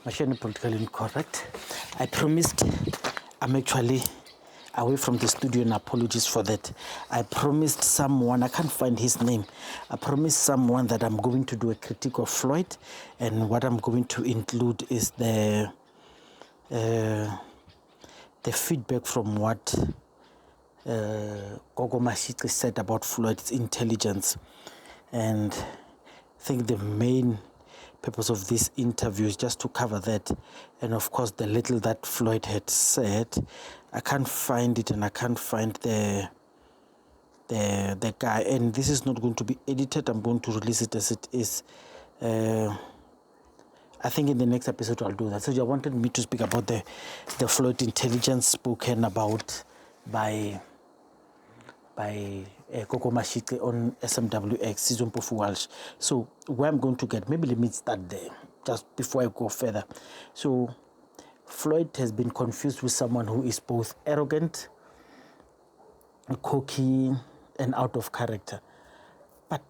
Machine politically incorrect. I promised I'm actually away from the studio, and apologies for that. I promised someone, I can't find his name. I promised someone that I'm going to do a critique of Floyd, and what I'm going to include is the feedback from what Gogo Mashiki said about Floyd's intelligence. And I think the main purpose of this interview is just to cover that, and of course the little that Floyd had said. I can't find it, and I can't find the guy, and this is not going to be edited. I'm going to release it as it is. I think in the next episode I'll do that. So you wanted me to speak about the Floyd intelligence spoken about by Koko Mashike on SMWX, Season Pofu Walsh. So where I'm going to get, maybe let me start there, just before I go further. So Floyd has been confused with someone who is both arrogant, cocky, and out of character. But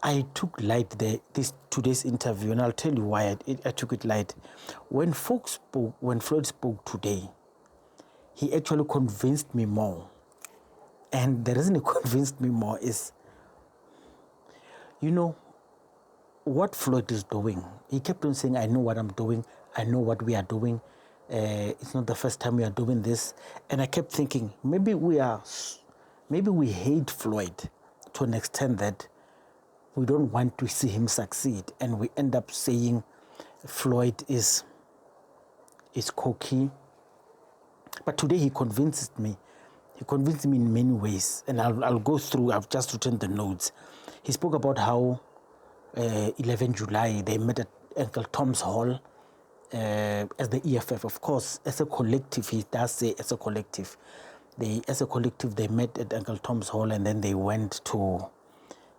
I took light today's interview, and I'll tell you why I took it light. When Floyd spoke today, he actually convinced me more. And the reason he convinced me more is, what Floyd is doing. He kept on saying, I know what I'm doing. I know what we are doing. It's not the first time we are doing this. And I kept thinking, maybe we hate Floyd to an extent that we don't want to see him succeed. And we end up saying Floyd is cocky. But today he convinced me. He convinced me in many ways, and I'll go through. I've just written the notes. He spoke about how 11 July they met at Uncle Tom's Hall as the EFF. Of course, as a collective, he does say as a collective. They met at Uncle Tom's Hall, and then they went to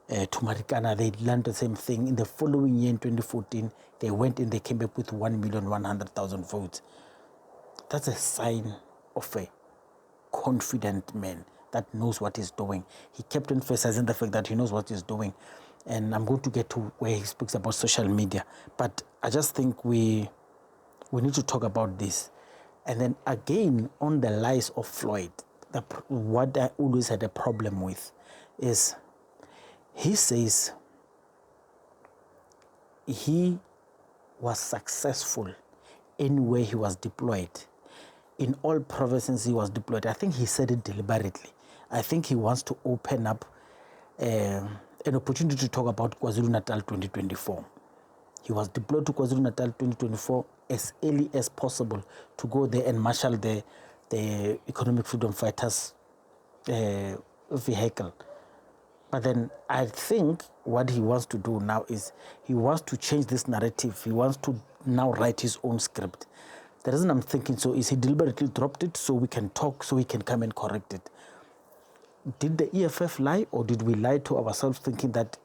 Marikana. They learned the same thing. In the following year, in 2014, they went and they came up with 1,100,000 votes. That's a sign of a confident man that knows what he's doing. He kept emphasizing the fact that he knows what he's doing, and I'm going to get to where he speaks about social media, but I just think we need to talk about this. And then again, on the lies of Floyd, what I always had a problem with is he says he was successful anywhere he was deployed. In all provinces he was deployed. I think he said it deliberately. I think he wants to open up an opportunity to talk about KwaZulu-Natal 2024. He was deployed to KwaZulu-Natal 2024 as early as possible to go there and marshal the Economic Freedom Fighters vehicle. But then I think what he wants to do now is he wants to change this narrative. He wants to now write his own script. The reason I'm thinking so is he deliberately dropped it so we can talk, so we can come and correct it. Did the EFF lie, or did we lie to ourselves thinking that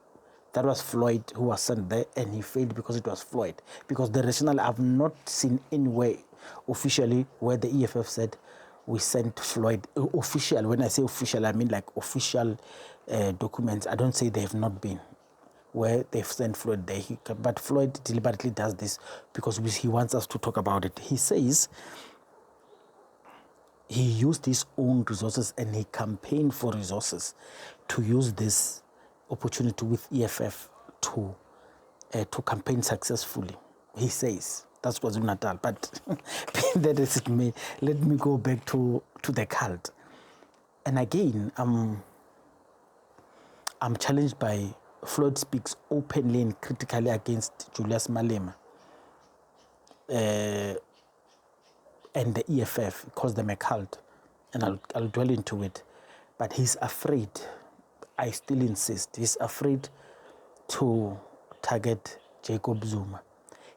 was Floyd who was sent there and he failed because it was Floyd? Because the rationale, I've not seen anywhere officially where the EFF said we sent Floyd. Official, when I say official, I mean like official documents. I don't say they have not been where they've sent Floyd there. But Floyd deliberately does this because he wants us to talk about it. He says he used his own resources and he campaigned for resources to use this opportunity with EFF to campaign successfully. He says that's KwaZulu-Natal, but that is it. Let me go back to the cult. And again, I'm challenged by Floyd speaks openly and critically against Julius Malema and the EFF, calls them a cult, and I'll dwell into it. But he's afraid, I still insist, he's afraid to target Jacob Zuma.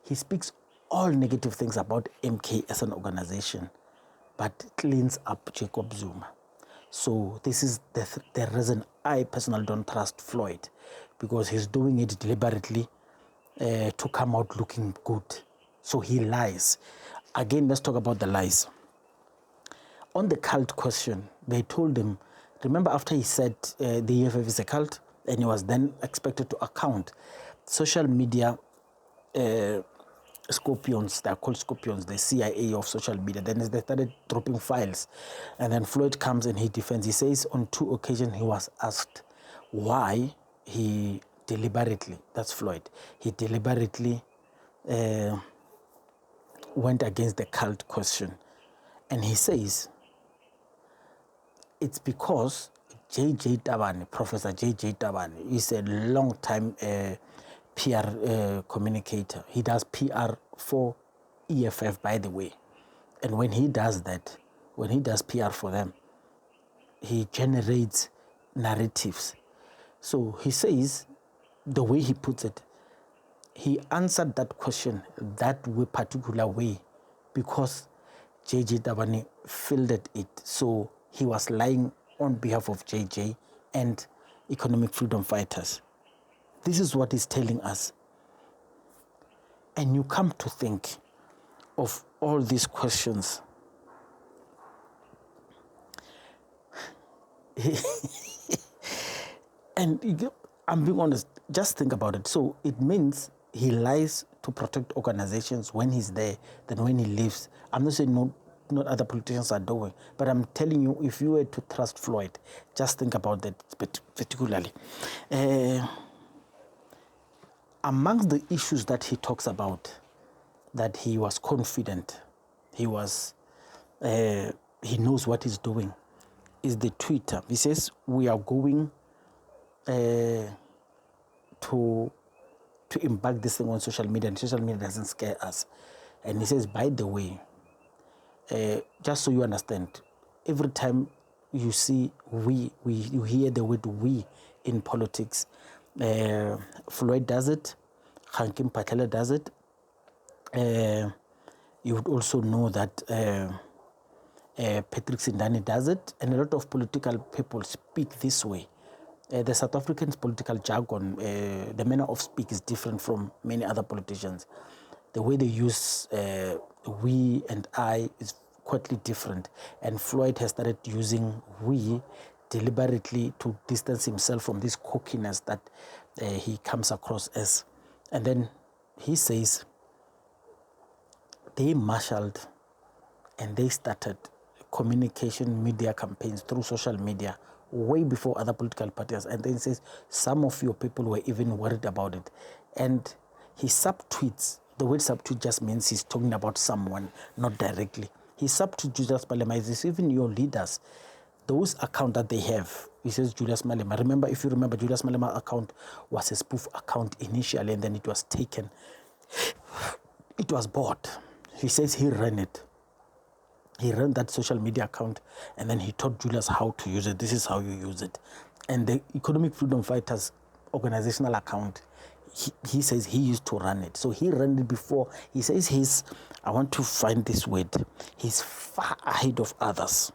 He speaks all negative things about MK as an organization, but cleans up Jacob Zuma. So this is the reason I personally don't trust Floyd, because he's doing it deliberately to come out looking good. So he lies. Again, let's talk about the lies. On the cult question, they told him, remember after he said the EFF is a cult, and he was then expected to account, social media scorpions. They are called scorpions, the CIA of social media. Then they started dropping files. And then Floyd comes and he defends. He says on 2 occasions he was asked why he deliberately, that's Floyd, he deliberately went against the cult question. And he says, it's because Tabane, Professor Tabane, is a long-time PR communicator. He does PR for EFF, by the way. And when he does that, when he does PR for them, he generates narratives. So he says, the way he puts it, he answered that question that way, particular way, because Tabane fielded it. So he was lying on behalf of and economic freedom fighters. This is what he's telling us. And you come to think of all these questions. And I'm being honest, just think about it. So it means he lies to protect organizations when he's there, then when he leaves. I'm not saying not other politicians are doing, but I'm telling you, if you were to trust Floyd, just think about that particularly. Among the issues that he talks about, that he was confident, he knows what he's doing, is the Twitter. He says, we are going to embark this thing on social media, and social media doesn't scare us. And he says, by the way, just so you understand, every time you see you hear the word we in politics, Floyd does it, Hankim Patela does it. You would also know that Patrick Sindani does it, and a lot of political people speak this way. The South African political jargon, the manner of speak is different from many other politicians. The way they use we and I is quite different. And Floyd has started using we deliberately to distance himself from this cockiness that he comes across as. And then he says, they marshaled and they started communication media campaigns through social media way before other political parties. And then he says, some of your people were even worried about it. And he subtweets. The word subtweet just means he's talking about someone, not directly. He subtweets Julius Malema. He says, even your leaders, those accounts that they have, he says Julius Malema. Remember, if you remember, Julius Malema account was a spoof account initially, and then it was taken. It was bought. He says he ran it. He ran that social media account, and then he taught Julius how to use it. This is how you use it. And the Economic Freedom Fighters organizational account, he says he used to run it. So he ran it before. He says I want to find this word, he's far ahead of others.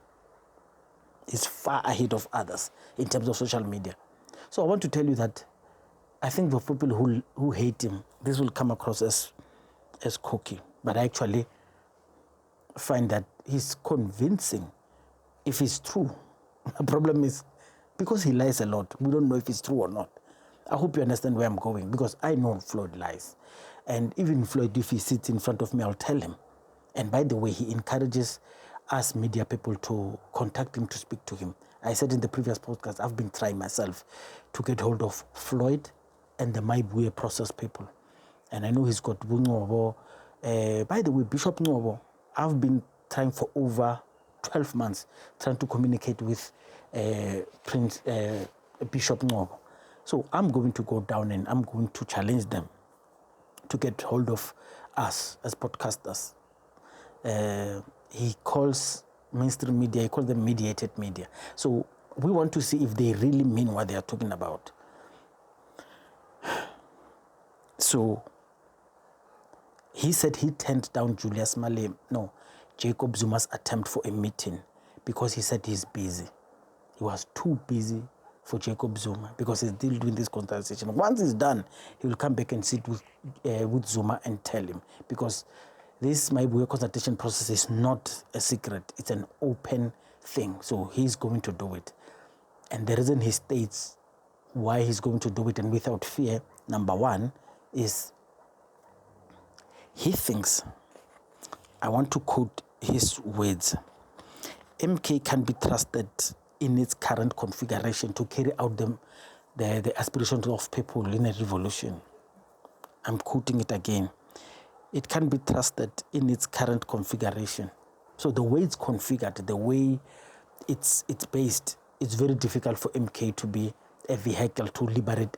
He's far ahead of others in terms of social media. So I want to tell you that I think for people who hate him, this will come across as cocky. But I actually find that he's convincing if it's true. The problem is, because he lies a lot, we don't know if it's true or not. I hope you understand where I'm going, because I know Floyd lies. And even Floyd, if he sits in front of me, I'll tell him. And by the way, he encourages us media people to contact him, to speak to him. I said in the previous podcast, I've been trying myself to get hold of Floyd and the Mayibuye process people. And I know he's got Bungobo. By the way, Bishop Ngobo, I've been trying for over 12 months, trying to communicate with Prince Bishop Ngobo. So I'm going to go down and I'm going to challenge them to get hold of us as podcasters. He calls mainstream media, he calls them mediated media. So we want to see if they really mean what they are talking about. So he said he turned down Jacob Zuma's attempt for a meeting because he said he's busy. He was too busy for Jacob Zuma because he's still doing this consultation. Once it's done, he will come back and sit with Zuma and tell him, because this Mayibuye consultation process is not a secret. It's an open thing. So he's going to do it. And the reason he states why he's going to do it and without fear, number one, is He thinks, I want to quote his words, MK can be trusted in its current configuration to carry out the aspirations of people in a revolution. I'm quoting it again. It can be trusted in its current configuration. So the way it's configured, the way it's based, it's very difficult for MK to be a vehicle to liberate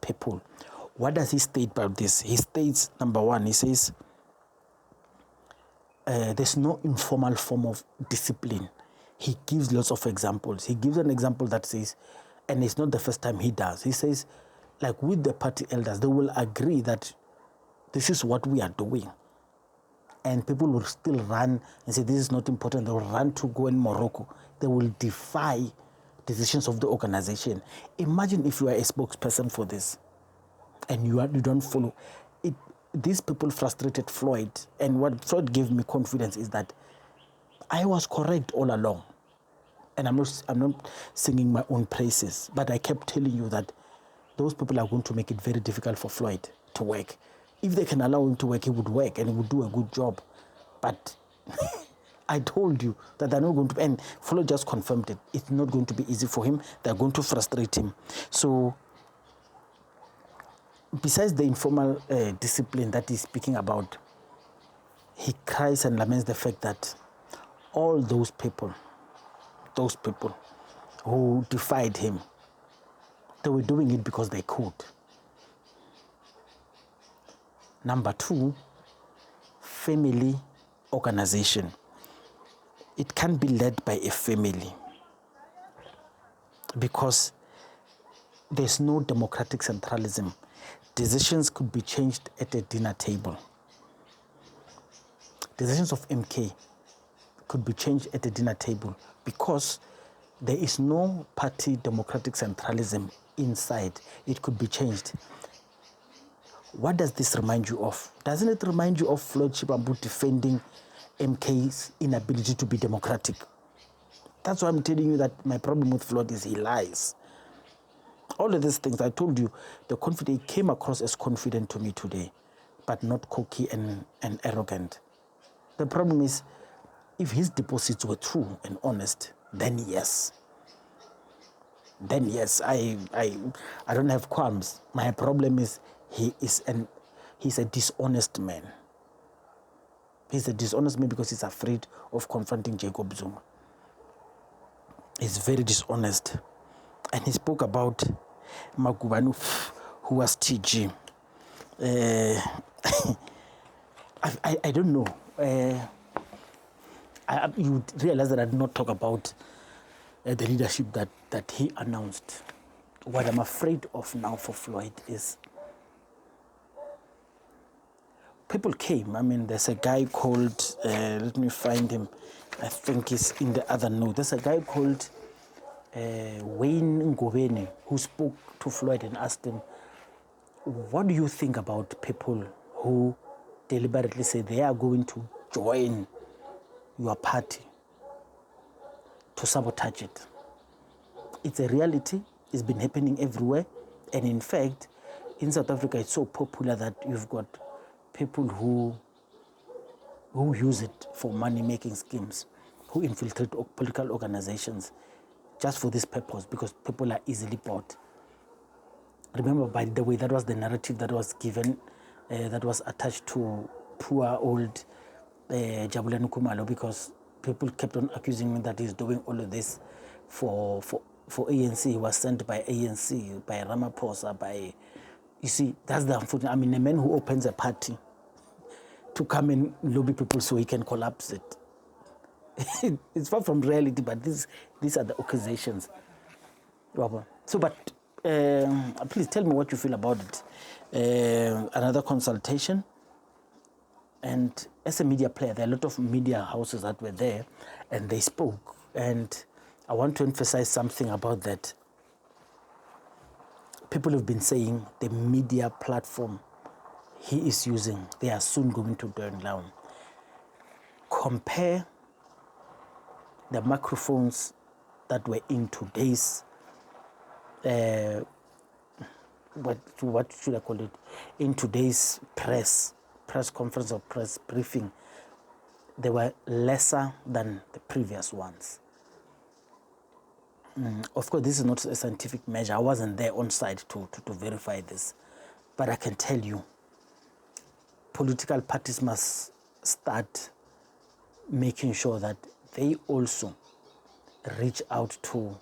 people. What does he state about this? He states, number one, he says, there's no informal form of discipline. He gives lots of examples. He gives an example that says, and it's not the first time he does, he says, like with the party elders, they will agree that this is what we are doing. And people will still run and say, this is not important. They will run to go in Morocco. They will defy decisions of the organization. Imagine if you are a spokesperson for this and you don't follow it. These people frustrated Floyd. And what Floyd gave me confidence is that I was correct all along. And I'm not singing my own praises, but I kept telling you that those people are going to make it very difficult for Floyd to work. If they can allow him to work, he would work and he would do a good job. But I told you that they're not going to, and Floyd just confirmed it. It's not going to be easy for him. They're going to frustrate him. So besides the informal discipline that he's speaking about, he cries and laments the fact that all those people who defied him, they were doing it because they could. Number two, family organization. It can be led by a family because there's no democratic centralism. Decisions could be changed at a dinner table. Decisions of MK could be changed at a dinner table because there is no party democratic centralism inside. It could be changed. What does this remind you of? Doesn't it remind you of Floyd Shivambu defending MK's inability to be democratic? That's why I'm telling you that my problem with Floyd is he lies. All of these things, I told you, he came across as confident to me today, but not cocky and arrogant. The problem is, if his deposits were true and honest, then yes. Then yes, I don't have qualms. My problem is he's a dishonest man. He's a dishonest man because he's afraid of confronting Jacob Zuma. He's very dishonest. And he spoke about Magubanu, who was TG. I don't know. You realize that I did not talk about the leadership that he announced. What I'm afraid of now for Floyd is people came. I mean, there's a guy called, let me find him. I think he's in the other note. There's a guy called Wayne Ngobeni who spoke to Floyd and asked him, what do you think about people who deliberately say they are going to join your party to sabotage it? It's a reality. It's been happening everywhere. And in fact, in South Africa, it's so popular that you've got people who use it for money-making schemes, who infiltrate political organizations just for this purpose, because people are easily bought. Remember, by the way, that was the narrative that was given, that was attached to poor old Jabulani Khumalo, because people kept on accusing me that he's doing all of this for ANC. He was sent by ANC, by Ramaphosa, by... You see, that's the unfortunate... I mean, a man who opens a party to come and lobby people so he can collapse it. It's far from reality, but these are the accusations. So, but please tell me what you feel about it. Another consultation. And as a media player, there are a lot of media houses that were there, and they spoke. And I want to emphasize something about that. People have been saying the media platform he is using, they are soon going to turn down. Compare the microphones that were in today's, what should I call it, in today's press press conference or press briefing, they were lesser than the previous ones. Of course, this is not a scientific measure. I wasn't there on site to verify this. But I can tell you, political parties must start making sure that they also reach out to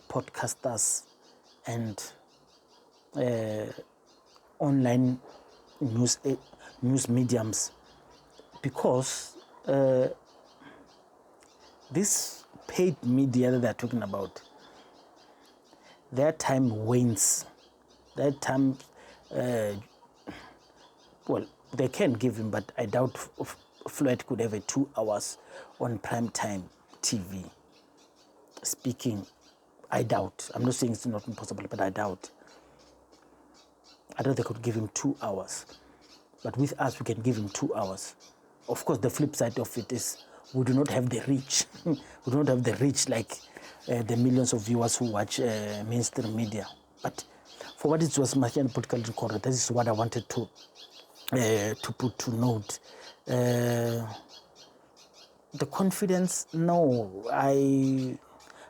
podcasters and online news mediums, because this paid media that they're talking about, their time wanes. Their time, well, they can give him, but I doubt Floyd could have a 2 hours on prime time TV speaking. I doubt. I'm not saying it's not impossible, but I doubt. I doubt they could give him 2 hours. But with us, we can give him 2 hours. Of course, the flip side of it is we do not have the reach. We do not have the reach like the millions of viewers who watch mainstream media. But for what it was, much and politically correct, this is what I wanted to put to note. The confidence, no,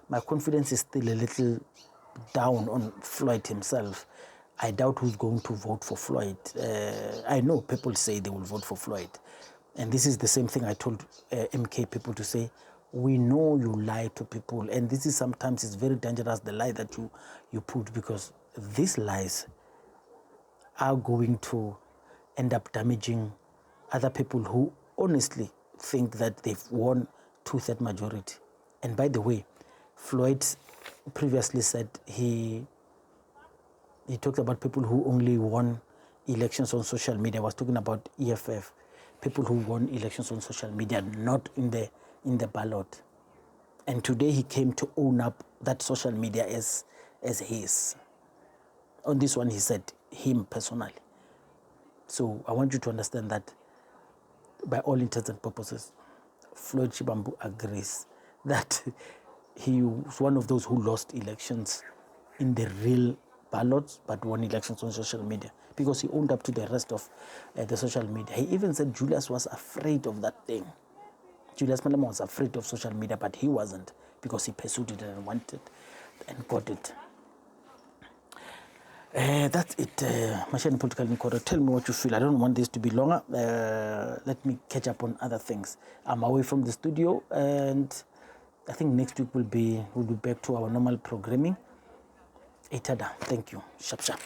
my confidence is still a little down on Floyd himself. I doubt who's going to vote for Floyd. I know people say they will vote for Floyd. And this is the same thing I told MK people to say. We know you lie to people. And this is sometimes it's very dangerous, the lie that you put, because these lies are going to end up damaging other people who honestly think that they've won 2/3 majority. And by the way, Floyd previously said he talked about people who only won elections on social media. I was talking about EFF, people who won elections on social media, not in the ballot. And today he came to own up that social media as his. On this one, he said him personally. So I want you to understand that by all intents and purposes, Floyd Shivambu agrees that he was one of those who lost elections in the real ballots but won elections on social media, because he owned up to the rest of the social media. He even said Julius was afraid of that thing. Julius Malema was afraid of social media, but he wasn't, because he pursued it and wanted and got it. That's it. Machine Political Inquiry. Tell me what you feel. I don't want this to be longer. Let me catch up on other things. I'm away from the studio, and I think next week we'll be back to our normal programming. Itada. Thank you. Sharp.